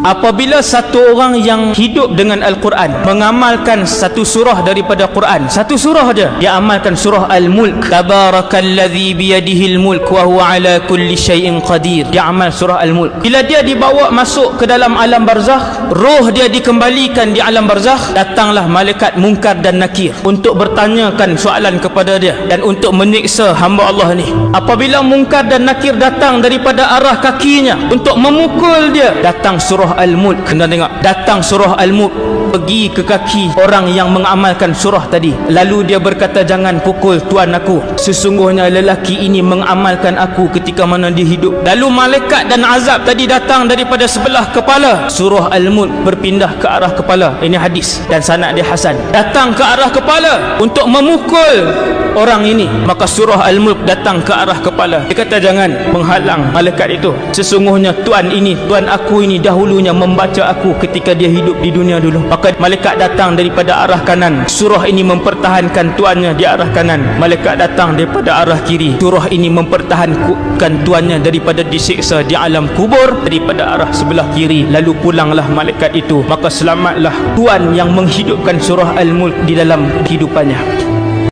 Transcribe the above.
apabila satu orang yang hidup dengan Al-Quran, mengamalkan satu surah daripada Quran, satu surah aja, dia amalkan surah Al-Mulk, tabarakalladzi biyadihil mulk wa huwa ala kulli syai'in qadir, dia amal surah Al-Mulk. Bila dia dibawa masuk ke dalam alam barzakh, roh dia dikembalikan di alam barzakh, datanglah malaikat Munkar dan Nakir untuk bertanyakan soalan kepada dia dan untuk menyiksa hamba Allah ni. Apabila Munkar dan Nakir datang daripada arah kakinya untuk memukul dia, datang surah Al-Mulk. Kena tengok, datang surah Al-Mulk pergi ke kaki orang yang mengamalkan surah tadi. Lalu dia berkata, jangan pukul tuan aku, sesungguhnya lelaki ini mengamalkan aku ketika mana dia hidup. Lalu malaikat dan azab tadi datang daripada sebelah kepala. Surah Al-Mulk berpindah ke arah kepala. Ini hadis dan sanad dia hasan. Datang ke arah kepala untuk memukul orang ini, maka surah Al-Mulk datang ke arah kepala. Dia kata, jangan menghalang malaikat itu, sesungguhnya tuan aku ini dahulunya membaca aku ketika dia hidup di dunia dulu. Maka malaikat datang daripada arah kanan, surah ini mempertahankan tuannya di arah kanan. Malaikat datang daripada arah kiri, surah ini mempertahankan tuannya daripada disiksa di alam kubur daripada arah sebelah kiri. Lalu pulanglah malaikat itu, maka selamatlah tuan yang menghidupkan surah Al-Mulk di dalam kehidupannya.